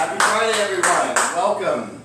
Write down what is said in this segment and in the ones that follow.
Happy Friday, everyone. Welcome.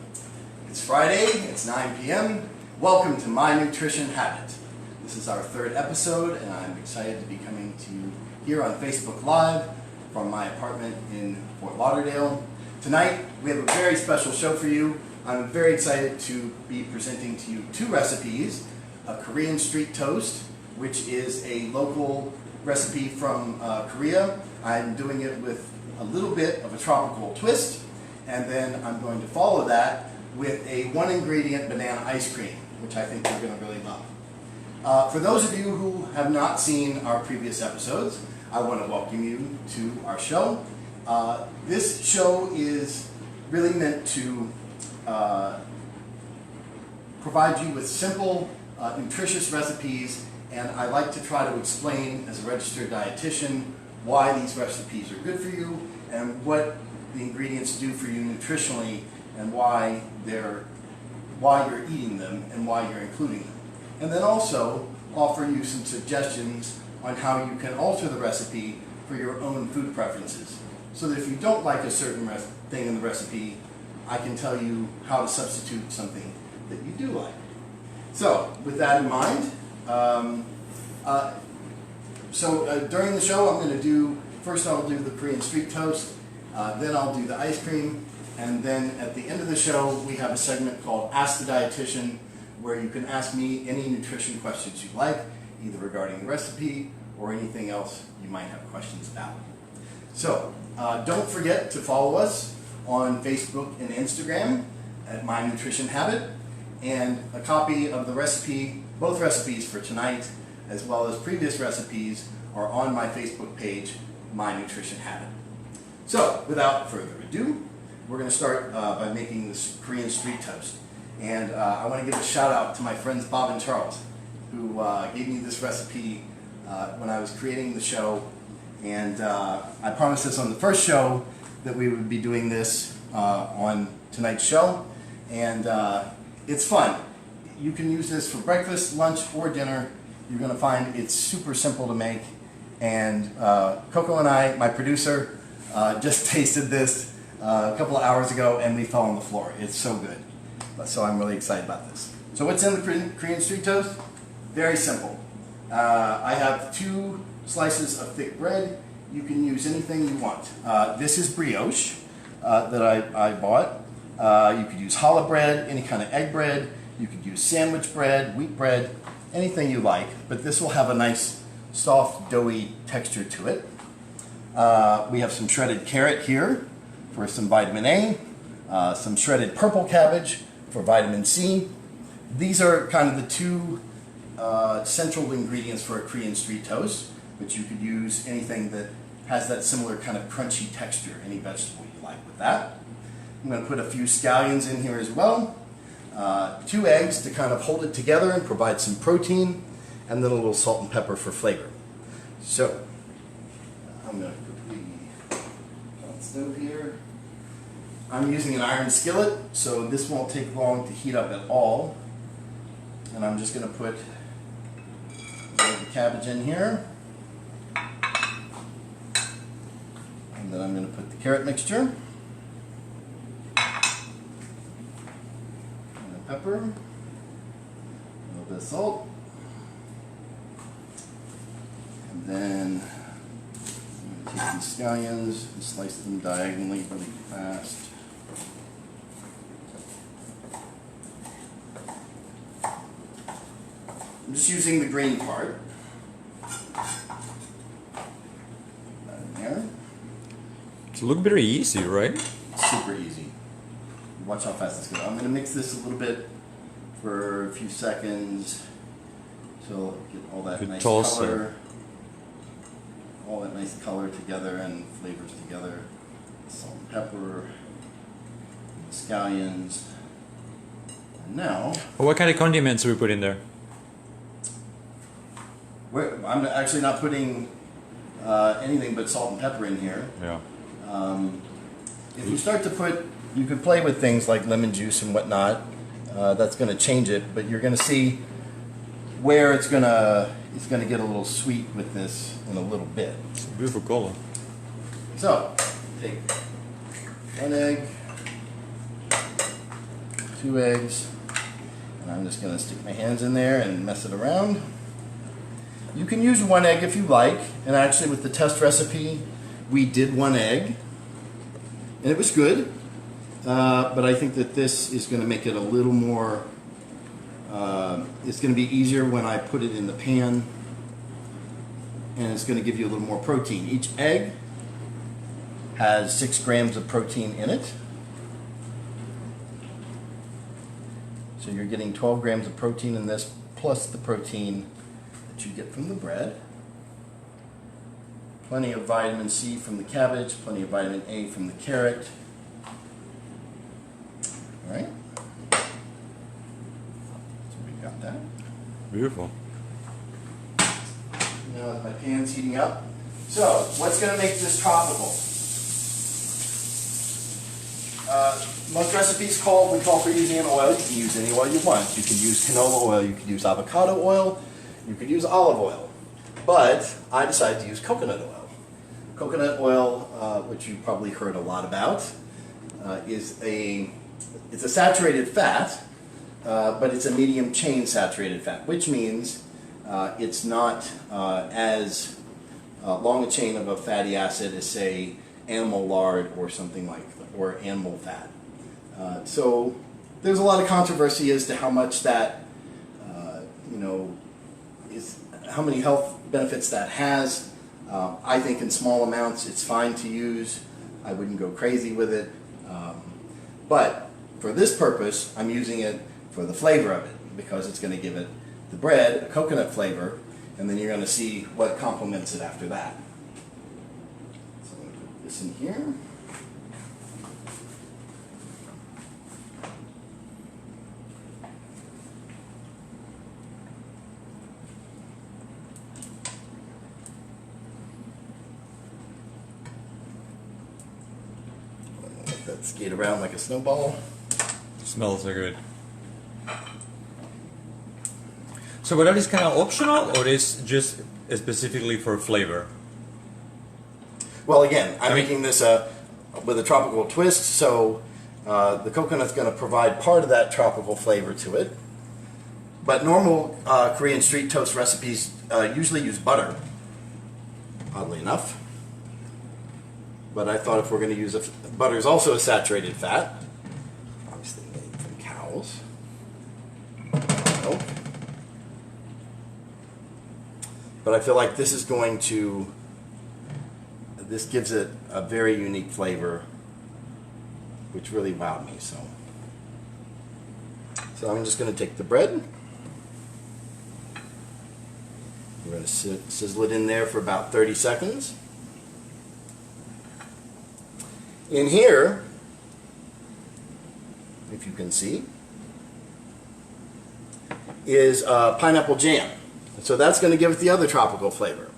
It's Friday, it's 9 p.m. Welcome to My Nutrition Habit. This is our third episode, and I'm excited to be coming to you here on Facebook Live from my apartment in Fort Lauderdale. Tonight, we have a very special show for you. I'm very excited to be presenting to you two recipes. A Korean street toast, which is a local recipe from Korea. I'm doing it with a little bit of a tropical twist, and then I'm going to follow that with a one-ingredient banana ice cream, which I think you're going to really love. For those of you who have not seen our previous episodes, I want to welcome you to our show. This show is really meant to provide you with simple, nutritious recipes, and I like to try to explain, as a registered dietitian, why these recipes are good for you and what the ingredients do for you nutritionally and why you're eating them and why you're including them. And then also offer you some suggestions on how you can alter the recipe for your own food preferences. So that if you don't like a certain thing in the recipe, I can tell you how to substitute something that you do like. So with that in mind, during the show, I'm going to do, first I'll do the Korean street toast, then I'll do the ice cream, and then at the end of the show, we have a segment called Ask the Dietitian, where you can ask me any nutrition questions you like, either regarding the recipe or anything else you might have questions about. So, don't forget to follow us on Facebook and Instagram at My Nutrition Habit, and a copy of the recipe, both recipes for tonight, as well as previous recipes, are on my Facebook page, My Nutrition Habit. So, without further ado, we're going to start by making this Korean street toast. And I want to give a shout out to my friends Bob and Charles, who gave me this recipe when I was creating the show. And I promised this on the first show that we would be doing this on tonight's show. And it's fun. You can use this for breakfast, lunch, or dinner. You're going to find it's super simple to make. And Coco and I, my producer, just tasted this a couple of hours ago, and we fell on the floor. It's so good. So I'm really excited about this. So what's in the Korean street toast? Very simple. I have 2 slices of thick bread. You can use anything you want. This is brioche that I bought. You could use challah bread, any kind of egg bread. You could use sandwich bread, wheat bread, anything you like. But this will have a nice, soft, doughy texture to it. We have some shredded carrot here for some vitamin A. Some shredded purple cabbage for vitamin C. These are kind of the 2 central ingredients for a Korean street toast, but you could use anything that has that similar kind of crunchy texture, any vegetable you like with that. I'm going to put a few scallions in here as well. 2 eggs to kind of hold it together and provide some protein, and then a little salt and pepper for flavor. So, I'm going to put the on stove here. I'm using an iron skillet, so this won't take long to heat up at all. And I'm just going to put the cabbage in here. And then I'm going to put the carrot mixture. And the pepper. A little bit of salt. And then I'm going to take these scallions and slice them diagonally really fast. I'm just using the green part. That in there. It looks very easy, right? Super easy. Watch how fast this goes. I'm going to mix this a little bit for a few seconds till get all that nice color. All that nice color together and flavors together. Salt and pepper, the scallions. And now, Well, what kind of condiments do we put in there? I'm actually not putting anything but salt and pepper in here. Yeah. If you start to put, you could play with things like lemon juice and whatnot. That's going to change it, but you're going to see where it's going to get a little sweet with this in a little bit. It's a beautiful color. So, take 1 egg, 2 eggs, and I'm just going to stick my hands in there and mess it around. You can use 1 egg if you like, and actually with the test recipe we did 1 egg and it was good, but I think that this is going to make it a little more, it's going to be easier when I put it in the pan, and it's going to give you a little more protein. Each egg has 6 grams of protein in it. So you're getting 12 grams of protein in this, plus the protein that you get from the bread. Plenty of vitamin C from the cabbage, plenty of vitamin A from the carrot. All right. So we got that. Beautiful. Now that my pan's heating up. So, what's going to make this tropical? Most recipes we call for using an oil. You can use any oil you want. You can use canola oil, you can use avocado oil, you could use olive oil. But I decided to use coconut oil. Coconut oil, which you've probably heard a lot about, it's a saturated fat, but it's a medium chain saturated fat, which means it's not as long a chain of a fatty acid as, say, animal lard or something like that, or animal fat. So there's a lot of controversy as to how much that, how many health benefits that has. I think in small amounts it's fine to use. I wouldn't go crazy with it. But for this purpose, I'm using it for the flavor of it, because it's going to give it, the bread, a coconut flavor, and then you're going to see what complements it after that. So I'm going to put this in here. Let that skate around like a snowball. Smells so good. So, but that is kind of optional, or is just specifically for flavor? Well, again, I'm making this with a tropical twist, so the coconut's going to provide part of that tropical flavor to it. But normal Korean street toast recipes usually use butter, oddly enough. But I thought if we're going to use butter is also a saturated fat, obviously made from cows. Milk. But I feel like this is going to, this gives it a very unique flavor, which really wowed me. So I'm just going to take the bread. We're going to sizzle it in there for about 30 seconds. In here, if you can see, is pineapple jam. So that's going to give it the other tropical flavor.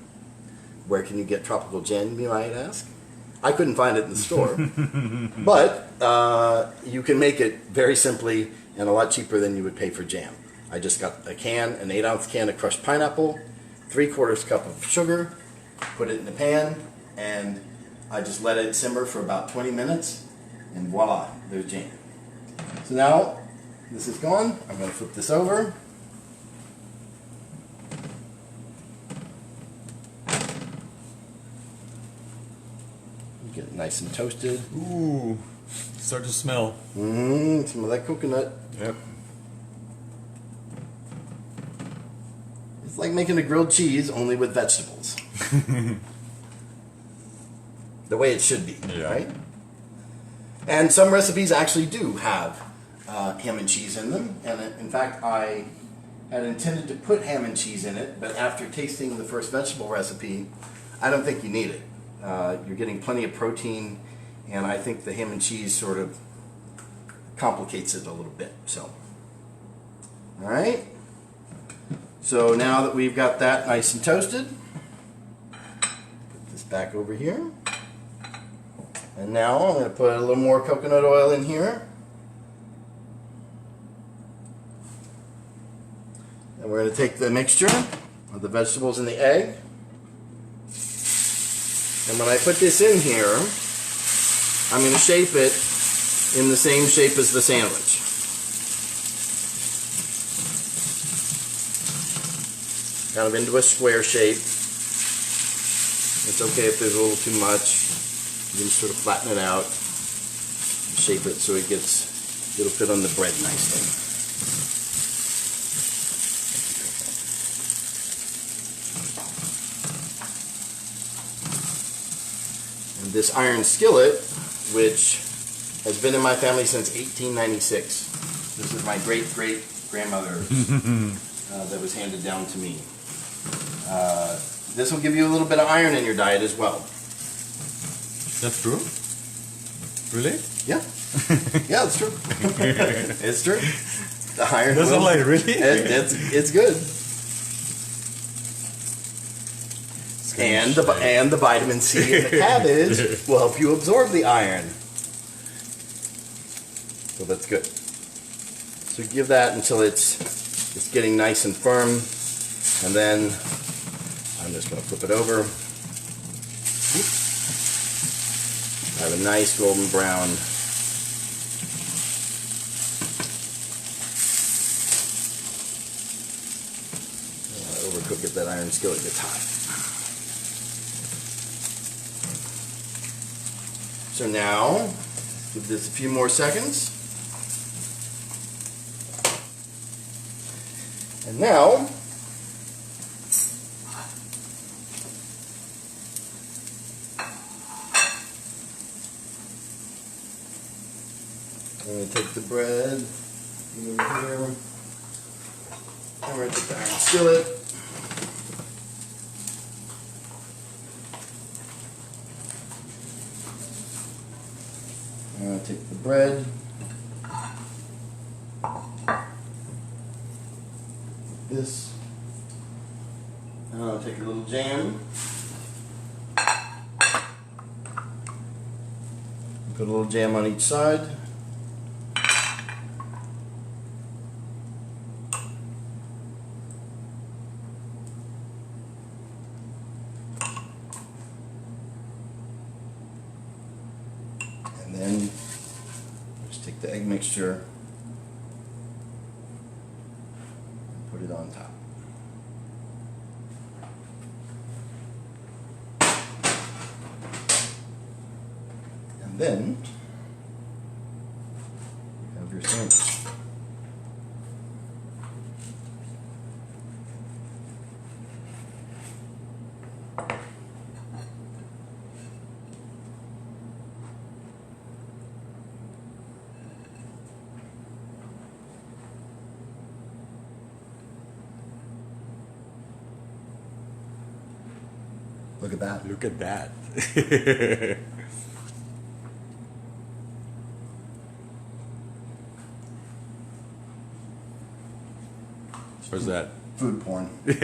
Where can you get tropical jam, you might ask? I couldn't find it in the store. But you can make it very simply and a lot cheaper than you would pay for jam. I just got a can, an 8-ounce can of crushed pineapple, 3/4 cup of sugar, put it in the pan, and I just let it simmer for about 20 minutes, and voila, there's jam. So now this is gone. I'm going to flip this over. Get it nice and toasted. Ooh, start to smell. Some of that coconut. Yep. It's like making a grilled cheese, only with vegetables. The way it should be, Yeah. right? And some recipes actually do have ham and cheese in them. And in fact, I had intended to put ham and cheese in it, but after tasting the first vegetable recipe, I don't think you need it. You're getting plenty of protein, and I think the ham and cheese sort of complicates it a little bit. So, all right. So now that we've got that nice and toasted, put this back over here. And now I'm going to put a little more coconut oil in here. And we're going to take the mixture of the vegetables and the egg. And when I put this in here, I'm going to shape it in the same shape as the sandwich. Kind of into a square shape. It's okay if there's a little too much. You can sort of flatten it out, shape it so it'll fit on the bread nicely. And this iron skillet, which has been in my family since 1896. This is my great-great-grandmother that was handed down to me. This will give you a little bit of iron in your diet as well. That's true? Really? Yeah. Yeah, it's true. It's true. The iron That's will, like, really? It's good. And the vitamin C in the cabbage will help you absorb the iron. So that's good. So give that until it's getting nice and firm, and then I'm just going to flip it over. I have a nice golden brown. Overcook it, that iron skillet gets hot. So now, give this a few more seconds. And now, I'm going to take the bread over here, and we're going to take the iron skillet. I'm going to take the bread, this, and I'll take a little jam, put a little jam on each side. And then just take the egg mixture and put it on top. And then you have your sandwich. Look at that. Look at that. What's that? Food porn. It's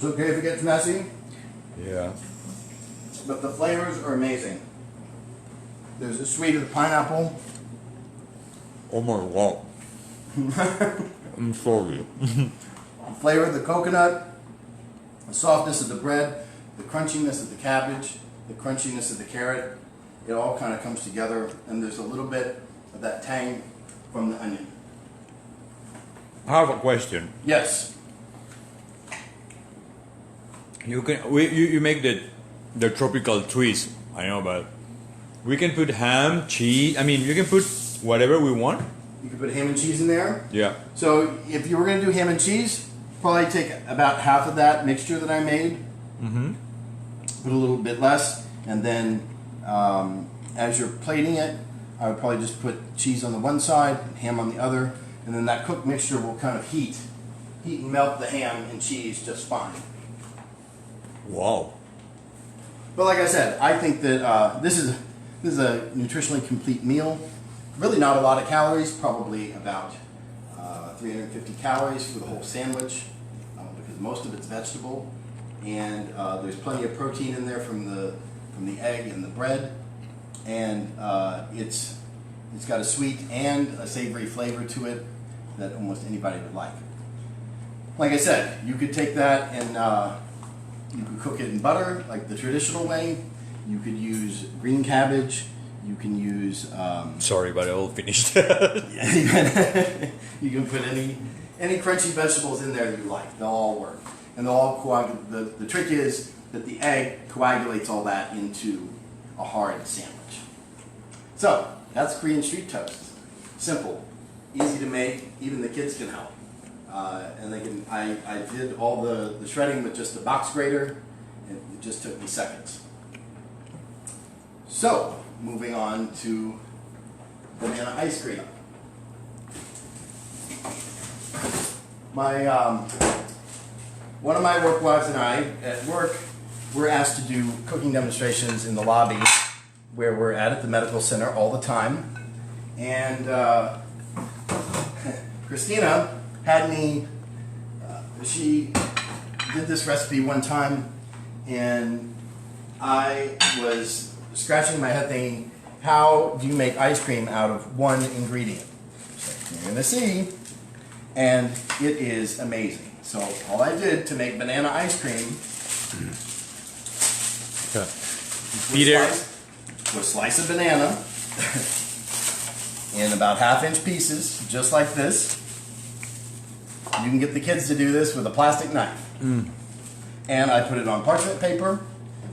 okay if it gets messy, Yeah. but the flavors are amazing. There's the sweet of the pineapple. Oh my god. I'm sorry. The flavor of the coconut, the softness of the bread, the crunchiness of the cabbage, the crunchiness of the carrot. It all kind of comes together, and there's a little bit of that tang from the onion. I have a question. Yes. You make the tropical twist. I know, but we can put ham, cheese. I mean, you can put whatever we want. You can put ham and cheese in there. Yeah. So if you were going to do ham and cheese, probably take about half of that mixture that I made. Mm-hmm. Put a little bit less, and then as you're plating it, I would probably just put cheese on the one side, and ham on the other, and then that cooked mixture will kind of heat and melt the ham and cheese just fine. Wow. But like I said, I think that this is a nutritionally complete meal. Really not a lot of calories, probably about 350 calories for the whole sandwich, because most of it's vegetable, and there's plenty of protein in there from the egg and the bread, and it's got a sweet and a savory flavor to it that almost anybody would like. Like I said, you could take that and you could cook it in butter, like the traditional way, You could use green cabbage. You can use. Sorry, but I all finished. You can put any crunchy vegetables in there that you like. They'll all work, and they'll all coagulate. The trick is that the egg coagulates all that into a hard sandwich. So that's Korean street toast. Simple, easy to make. Even the kids can help, and they can. I did all the shredding with just a box grater, and it just took me seconds. So moving on to banana ice cream. One of my work wives and I at work, we're asked to do cooking demonstrations in the lobby where we're at the medical center all the time. And Christina had me, she did this recipe one time, and I was scratching my head thinking, how do you make ice cream out of one ingredient? So you're going to see, and it is amazing. So all I did to make banana ice cream was slice a banana in about half-inch pieces, just like this. You can get the kids to do this with a plastic knife. And I put it on parchment paper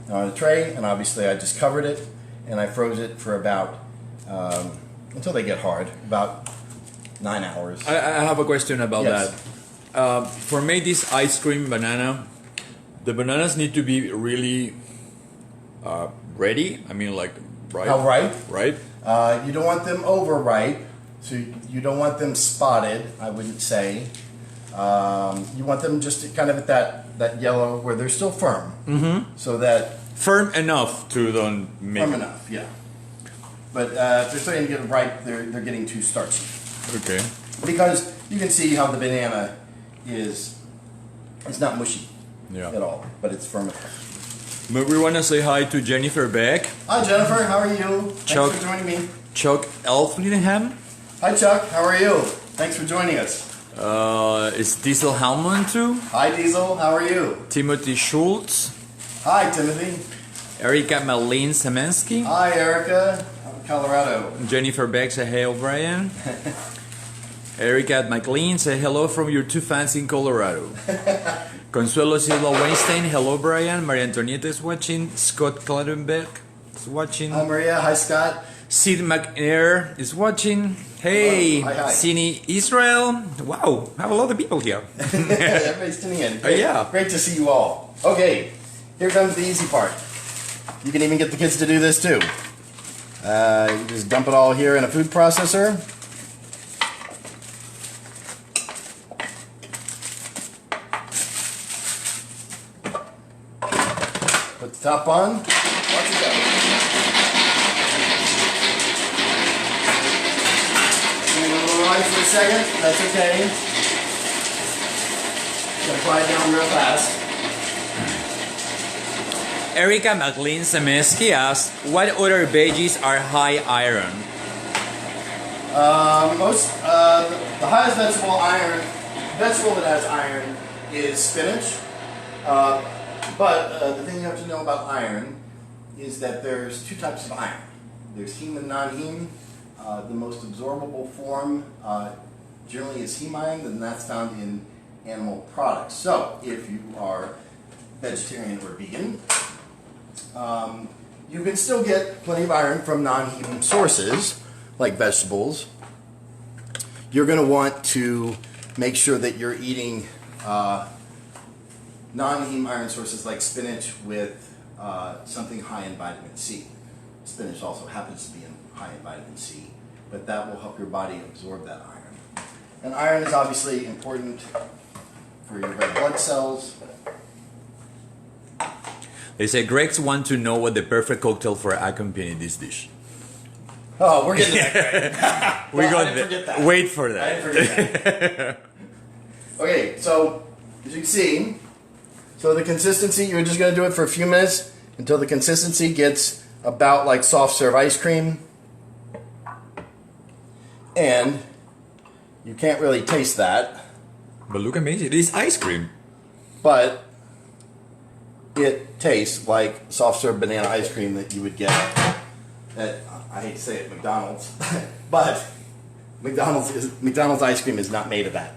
on a tray, and obviously I just covered it, and I froze it for about, until they get hard, about 9 hours. I have a question about that. For me, this ice cream banana, the bananas need to be really ready. I mean, like ripe. How ripe? Right. You don't want them overripe, so you don't want them spotted, I wouldn't say. You want them just kind of at that yellow where they're still firm. So that... Firm enough to don't make... Firm enough, yeah. But if they're starting to get ripe, they're getting too starchy. Okay. Because you can see how the banana is... It's not mushy at all, but it's firm enough. But we want to say hi to Jennifer Beck. Hi Jennifer, how are you? Chuck, Thanks for joining me. Chuck Elflingham. Hi Chuck, how are you? Thanks for joining us. Is Diesel Hellman too? Hi Diesel, how are you? Timothy Schultz. Hi Timothy. Erika Malene Semensky. Hi Erica, Colorado. Jennifer Beck say hey O'Brien. Erika McLean say hello from your two fans in Colorado. Consuelo Silva Weinstein, hello Brian. Maria Antonieta is watching. Scott Kladenbeck is watching. Hi Maria, hi Scott. Sid McNair is watching. Hey, hi, hi. Sini Israel. Wow, I have a lot of people here. Everybody's tuning in. Great, yeah. Great to see you all. Okay, here comes the easy part. You can even get the kids to do this too. You just dump it all here in a food processor. Put the top on. Watch it go. Hang on a little light for a second. That's okay. Gotta quiet down real fast. Erika McLean Semensky asks, what other veggies are high iron? The highest vegetable that has iron is spinach. But the thing you have to know about iron is that there's two types of iron. There's heme and non-heme. The most absorbable form generally is heme iron, and that's found in animal products. So if you are vegetarian or vegan, you can still get plenty of iron from non-heme sources, like vegetables. You're going to want to make sure that you're eating non-heme iron sources like spinach with something high in vitamin C. Spinach also happens to be high in vitamin C, but that will help your body absorb that iron. And iron is obviously important for your red blood cells. They say Greg's want to know what the perfect cocktail for accompanying this dish. Oh, we're getting there. We Well, got I didn't forget that. Wait for I that. didn't forget that. Okay, so as you can see, so the consistency, you're just going to do it for a few minutes until the consistency gets about like soft serve ice cream. And you can't really taste that, But look amazing, it is ice cream. but it tastes like soft serve banana ice cream that you would get at, I hate to say it, McDonald's, but McDonald's ice cream is not made of that.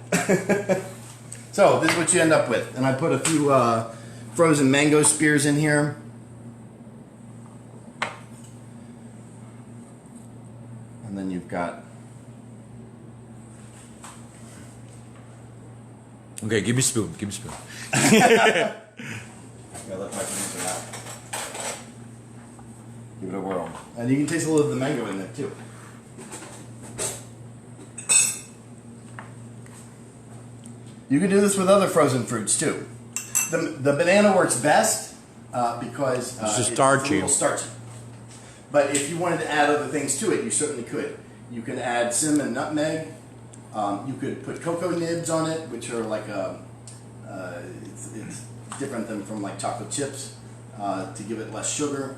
So this is what you end up with. And I put a few frozen mango spears in here. And then you've got... Okay, give me a spoon. Give me a spoon. I'm gonna let my producer out. Give it a whirl. And you can taste a little of the mango in there too. You can do this with other frozen fruits too. The banana works best because It's a starchy. little starchy. But if you wanted to add other things to it, you certainly could. You can add cinnamon and nutmeg. You could put cocoa nibs on it, which are like it's different than from like chocolate chips to give it less sugar.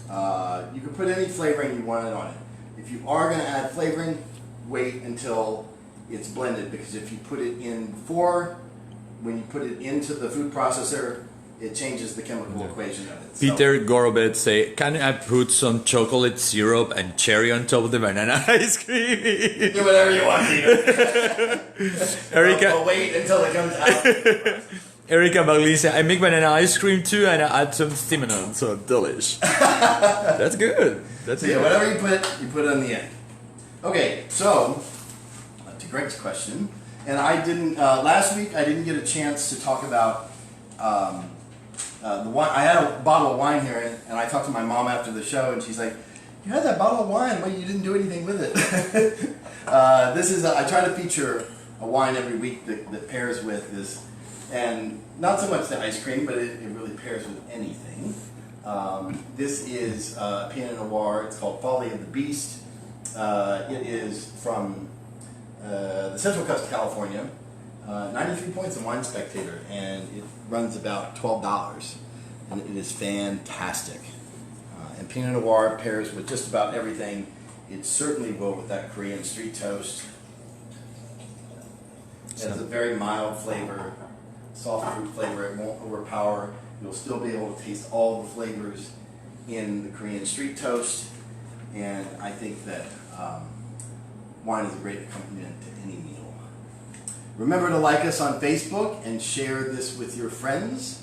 You can put any flavoring you wanted on it. If you are going to add flavoring, wait until it's blended, because if you put it in before, when you put it into the food processor, it changes the chemical equation of it. Peter Gorobet say, can I put some chocolate syrup and cherry on top of the banana ice cream? Do whatever you want, Peter. Erica, I'll wait until it comes out. Erica Maglin said, I make banana ice cream too, and I add some cinnamon, so delish. That's good. That's So yeah, good. whatever you put it on the end. Okay, so to Greg's question, and I didn't last week. I didn't get a chance to talk about the wine. I had a bottle of wine here, and I talked to my mom after the show, and she's like, "You had that bottle of wine, but you didn't do anything with it." This is I try to feature a wine every week that pairs with this, and not so much the ice cream, but it really pairs with anything. This is Pinot Noir. It's called Folly of the Beast. It is from the Central Coast of California. 93 points in Wine Spectator, and it runs about $12, and it is fantastic. And Pinot Noir pairs with just about everything. It certainly will with that Korean street toast. It has a very mild flavor, soft fruit flavor. It won't overpower. You'll still be able to taste all the flavors in the Korean street toast, and I think that wine is a great accompaniment to any meal. Remember to like us on Facebook and share this with your friends.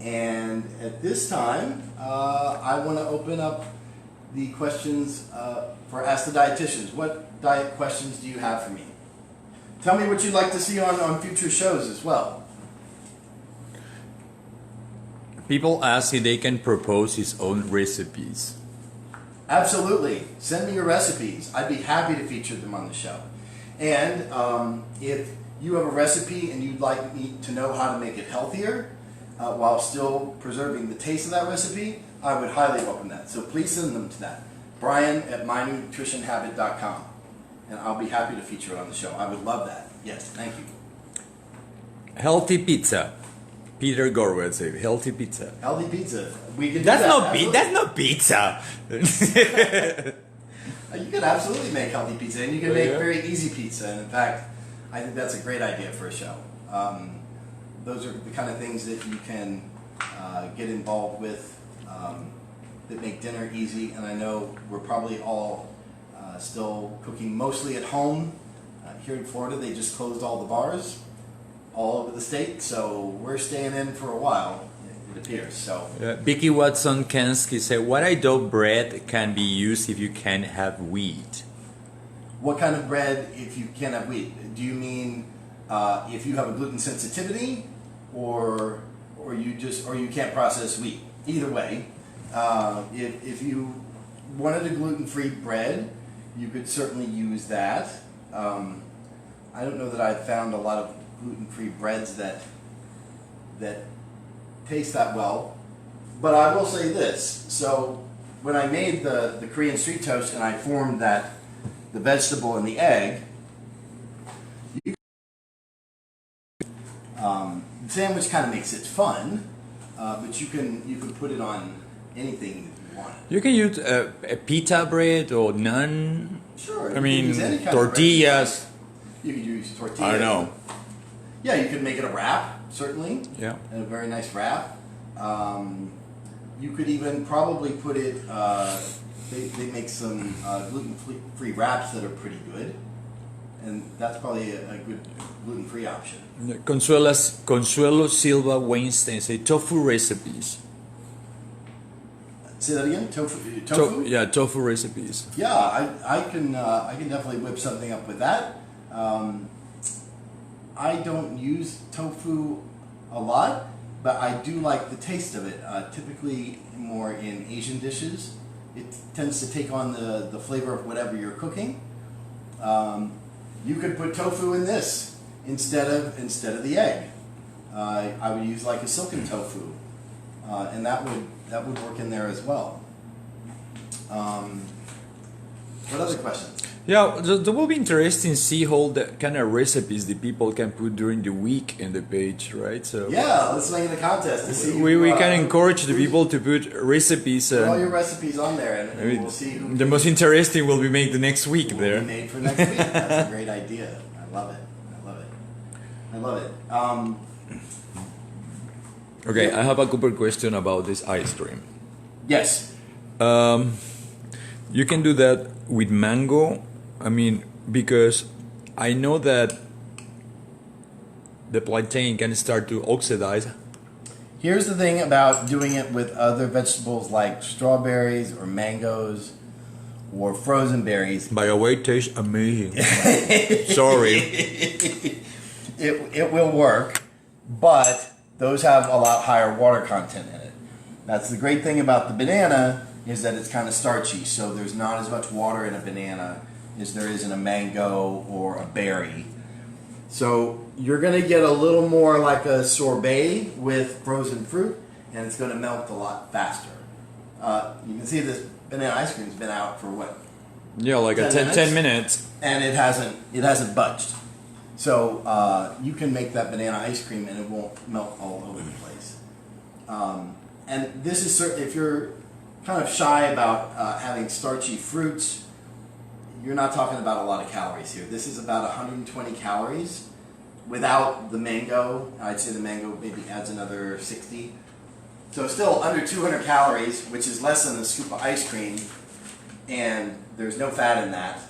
And at this time, I want to open up the questions for Ask the Dietitians. What diet questions do you have for me? Tell me what you'd like to see on future shows as well. People ask if they can propose his own recipes. Absolutely. Send me your recipes. I'd be happy to feature them on the show. And if you have a recipe and you'd like me to know how to make it healthier while still preserving the taste of that recipe, I would highly welcome that. So please send them to that. Brian@mynutritionhabit.com, and I'll be happy to feature it on the show. I would love that. Yes, thank you. Healthy pizza. Peter Gorwitz said, healthy pizza. Healthy pizza. We can do That's that. not Absolutely. that's not pizza. You can absolutely make healthy pizza, and you can make very easy pizza. And in fact, I think that's a great idea for a show. Those are the kind of things that you can get involved with that make dinner easy. And I know we're probably all still cooking mostly at home. Here in Florida, they just closed all the bars all over the state, so we're staying in for a while, it appears. So Vicky Watson Kensky said, what dough bread can be used if you can't have wheat? what kind of bread if you can't have wheat? Do you mean if you have a gluten sensitivity, or you can't process wheat? Either way, if you wanted a gluten-free bread, you could certainly use that. I don't know that I've found a lot of gluten-free breads that taste that well, but I will say this. So when I made the Korean street toast and I formed the vegetable and the egg, the sandwich kind of makes it fun, but you can put it on anything that you want. You can use a pita bread or naan. Sure. I mean, use any kind of tortillas. bread. You could use tortillas. I don't know. Yeah, you could make it a wrap, certainly. Yeah. And a very nice wrap. You could even probably put it, they make some gluten-free wraps that are pretty good. And that's probably a good gluten-free option. Consuelo Silva Weinstein say tofu recipes. Say that again? Tofu? Yeah, tofu recipes. Yeah, I can definitely whip something up with that. I don't use tofu a lot, but I do like the taste of it. Typically more in Asian dishes. It tends to take on the flavor of whatever you're cooking. You could put tofu in this instead of the egg. I would use like a silken tofu, and that would work in there as well. What other questions? Yeah, that will be interesting to see all the kind of recipes the people can put during the week in the page, right? So yeah, let's make it a contest to see. We can encourage the people to put recipes. Put all your recipes on there, and we'll see who. The most interesting will be made the next week Will there. be made for next week. That's a great idea. I love it. I love it. Okay, I have a couple question about this ice cream. Yes. You can do that with mango. I mean, because I know that the plantain can start to oxidize. Here's the thing about doing it with other vegetables like strawberries or mangoes or frozen berries. By the way, it tastes amazing. Sorry. It will work, but those have a lot higher water content in it. That's the great thing about the banana, is that it's kind of starchy, so there's not as much water in a banana as there is in a mango or a berry. So you're going to get a little more like a sorbet with frozen fruit, and it's going to melt a lot faster. You can see this banana ice cream's been out for what? Yeah, like 10 minutes. And it hasn't budged. So you can make that banana ice cream and it won't melt all over the place. And this is certainly, if you're kind of shy about having starchy fruits, you're not talking about a lot of calories here. This is about 120 calories without the mango. I'd say the mango maybe adds another 60. So still under 200 calories, which is less than a scoop of ice cream, and there's no fat in that,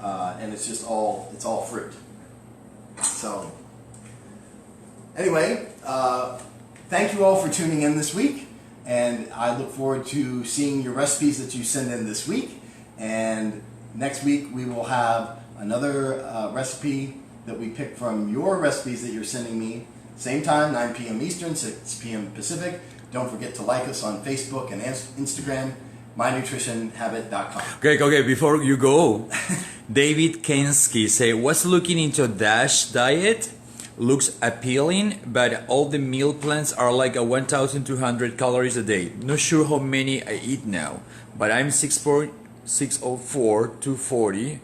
and it's all fruit. So anyway, thank you all for tuning in this week, and I look forward to seeing your recipes that you send in this week. And next week we will have another recipe that we pick from your recipes that you're sending me. Same time, 9 p.m. Eastern, 6 p.m. Pacific. Don't forget to like us on Facebook and Instagram, mynutritionhabit.com. Okay, before you go, David Kensky say, what's looking into DASH diet? Looks appealing, but all the meal plans are like a 1,200 calories a day. Not sure how many I eat now, but I'm 6'4", 240,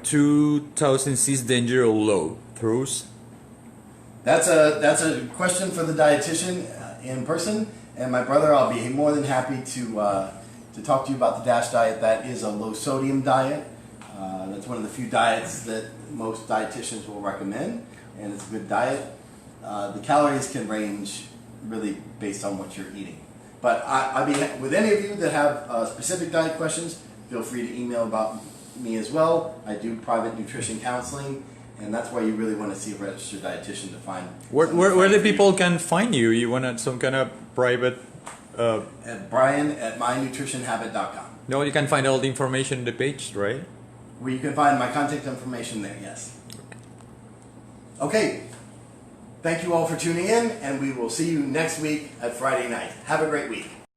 2006 danger or low. Throws. That's a question for the dietitian in person, and my brother, I'll be more than happy to talk to you about the DASH diet. That is a low sodium diet. That's one of the few diets that most dietitians will recommend, and it's a good diet. The calories can range really based on what you're eating. But I'll be with any of you that have specific diet questions. Feel free to email about me as well. I do private nutrition counseling, and that's why you really want to see a registered dietitian to find. Where the people can find you? You want some kind of private? At Brian at mynutritionhabit.com. No, you can find all the information on the page, right? Where you can find my contact information there, yes. Okay. Thank you all for tuning in, and we will see you next week at Friday night. Have a great week.